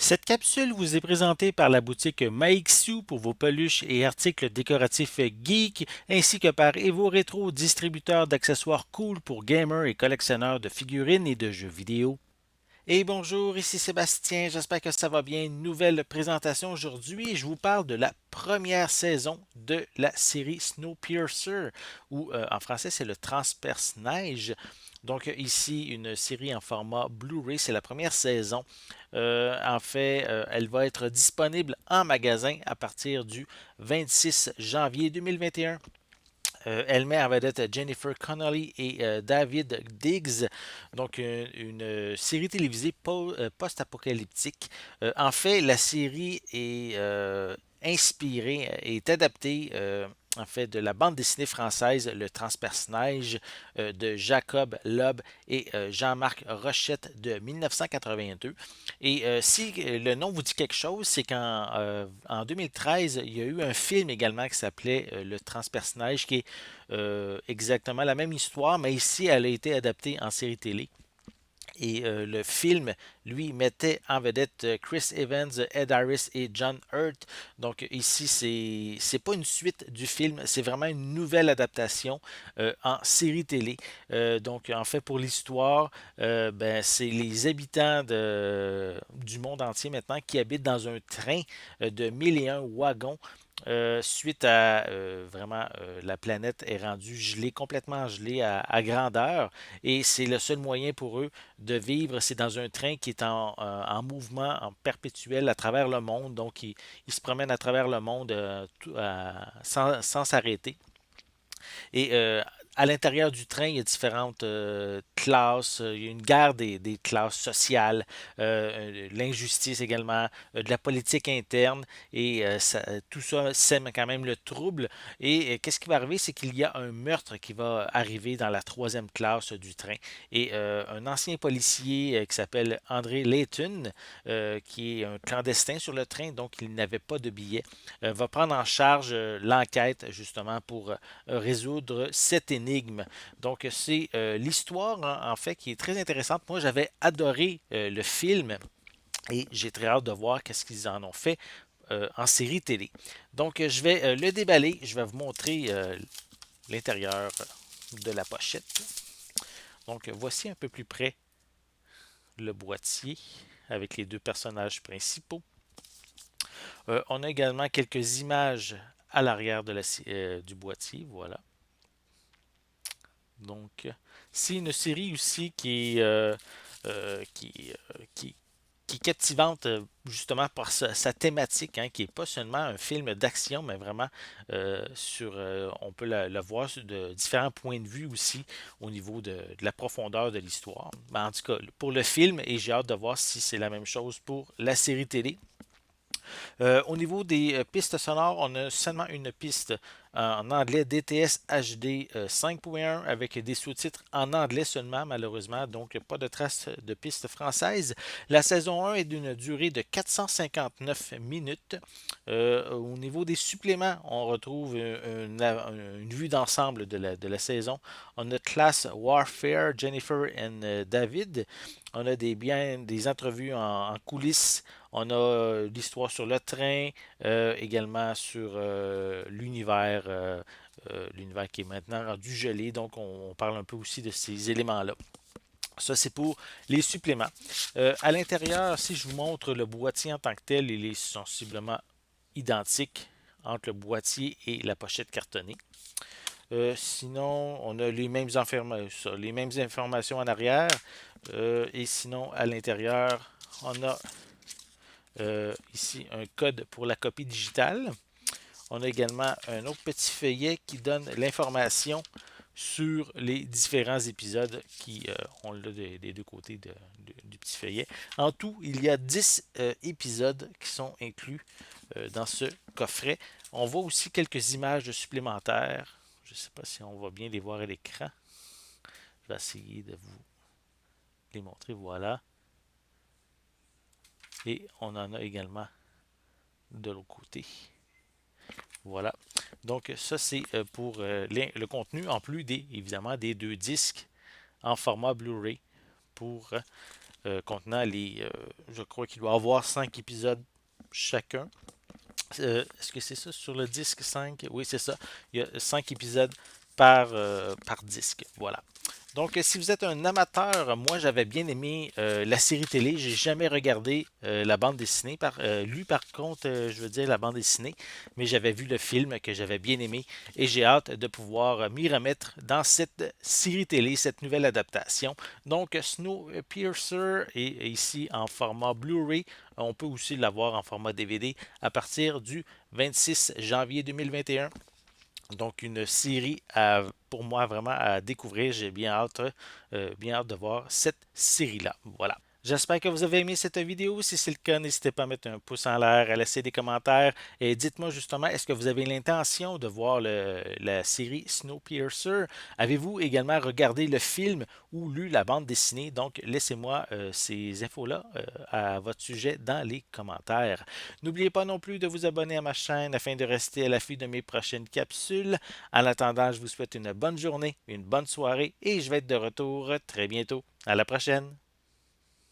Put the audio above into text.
Cette capsule vous est présentée par la boutique Maixu pour vos peluches et articles décoratifs geek, ainsi que par Evo Retro, distributeur d'accessoires cool pour gamers et collectionneurs de figurines et de jeux vidéo. Et bonjour, ici Sébastien, j'espère que ça va bien. Nouvelle présentation aujourd'hui. Je vous parle de la première saison de la série Snowpiercer, ou en français c'est le Transperce-Neige. Donc ici, une série en format Blu-ray, c'est la première saison. En fait, elle va être disponible en magasin à partir du 26 janvier 2021. Elle met en vedette Jennifer Connelly et David Diggs, donc une série télévisée post-apocalyptique. En fait, la série est inspirée, est adaptée en fait de la bande dessinée française Le Transperce-Neige de Jacob Loeb et Jean-Marc Rochette de 1982. Et si le nom vous dit quelque chose, c'est qu'en 2013, il y a eu un film également qui s'appelait Le Transperce-Neige, qui est exactement la même histoire, mais ici, elle a été adaptée en série télé. Et le film, lui, mettait en vedette Chris Evans, Ed Harris et John Hurt. Donc ici, c'est pas une suite du film, c'est vraiment une nouvelle adaptation en série télé. Donc en fait, pour l'histoire, ben, c'est les habitants du monde entier maintenant qui habitent dans un train de 1001 wagons suite à vraiment la planète est rendue gelée, complètement gelée à grandeur, et c'est le seul moyen pour eux de vivre, c'est dans un train qui est en mouvement en perpétuel à travers le monde, donc il se promène à travers le monde sans s'arrêter. Et à l'intérieur du train, il y a différentes classes. Il y a une guerre des classes sociales, l'injustice également, de la politique interne. Et tout ça sème quand même le trouble. Et qu'est-ce qui va arriver? C'est qu'il y a un meurtre qui va arriver dans la troisième classe du train. Et un ancien policier qui s'appelle André Layton, qui est un clandestin sur le train, donc il n'avait pas de billet, va prendre en charge l'enquête justement pour résoudre cette énigme. Donc, c'est l'histoire, en fait, qui est très intéressante. Moi, j'avais adoré le film et j'ai très hâte de voir qu'est-ce qu'ils en ont fait en série télé. Donc, je vais le déballer. Je vais vous montrer l'intérieur de la pochette. Donc, voici un peu plus près le boîtier avec les deux personnages principaux. On a également quelques images à l'arrière du boîtier. Voilà. Donc, c'est une série aussi euh, qui, qui, qui est captivante justement par sa thématique, hein, qui n'est pas seulement un film d'action, mais vraiment on peut le voir de différents points de vue aussi au niveau de la profondeur de l'histoire. Ben, en tout cas, pour le film, et j'ai hâte de voir si c'est la même chose pour la série télé. Au niveau des pistes sonores, on a seulement une piste en anglais DTS HD 5.1 avec des sous-titres en anglais seulement, malheureusement, donc pas de traces de pistes françaises. La saison 1 est d'une durée de 459 minutes. Au niveau des suppléments, on retrouve une vue d'ensemble de la saison. On a Class Warfare, Jennifer et David. On a des entrevues en coulisses. On a l'histoire sur le train, également sur l'univers qui est maintenant rendu gelé. Donc, on parle un peu aussi de ces éléments-là. Ça, c'est pour les suppléments. À l'intérieur, si je vous montre le boîtier en tant que tel, il est sensiblement identique entre le boîtier et la pochette cartonnée. Sinon, on a les mêmes informations en arrière. Et sinon, à l'intérieur, on a ici un code pour la copie digitale. On a également un autre petit feuillet qui donne l'information sur les différents épisodes qui ont là des deux côtés du petit feuillet. En tout, il y a 10 épisodes qui sont inclus dans ce coffret. On voit aussi quelques images supplémentaires. Je ne sais pas si on va bien les voir à l'écran. Je vais essayer de vous les montrer. Voilà. Et on en a également de l'autre côté. Voilà. Donc ça, c'est pour le contenu, en plus évidemment des deux disques en format Blu-ray pour contenant je crois qu'il doit y avoir 5 épisodes chacun. Est-ce que c'est ça sur le disque 5? Oui, c'est ça. Il y a 5 épisodes par disque. Voilà. Donc, si vous êtes un amateur, moi j'avais bien aimé la série télé. J'ai jamais regardé la bande dessinée, lu par contre, je veux dire la bande dessinée, mais j'avais vu le film que j'avais bien aimé et j'ai hâte de pouvoir m'y remettre dans cette série télé, cette nouvelle adaptation. Donc, Snowpiercer est ici en format Blu-ray. On peut aussi l'avoir en format DVD à partir du 26 janvier 2021. Donc, une série pour moi vraiment à découvrir. J'ai bien hâte de voir cette série-là. Voilà. J'espère que vous avez aimé cette vidéo. Si c'est le cas, n'hésitez pas à mettre un pouce en l'air, à laisser des commentaires et dites-moi justement, est-ce que vous avez l'intention de voir la série Snowpiercer? Avez-vous également regardé le film ou lu la bande dessinée? Donc, laissez-moi ces infos-là à votre sujet dans les commentaires. N'oubliez pas non plus de vous abonner à ma chaîne afin de rester à l'affût de mes prochaines capsules. En attendant, je vous souhaite une bonne journée, une bonne soirée et je vais être de retour très bientôt. À la prochaine!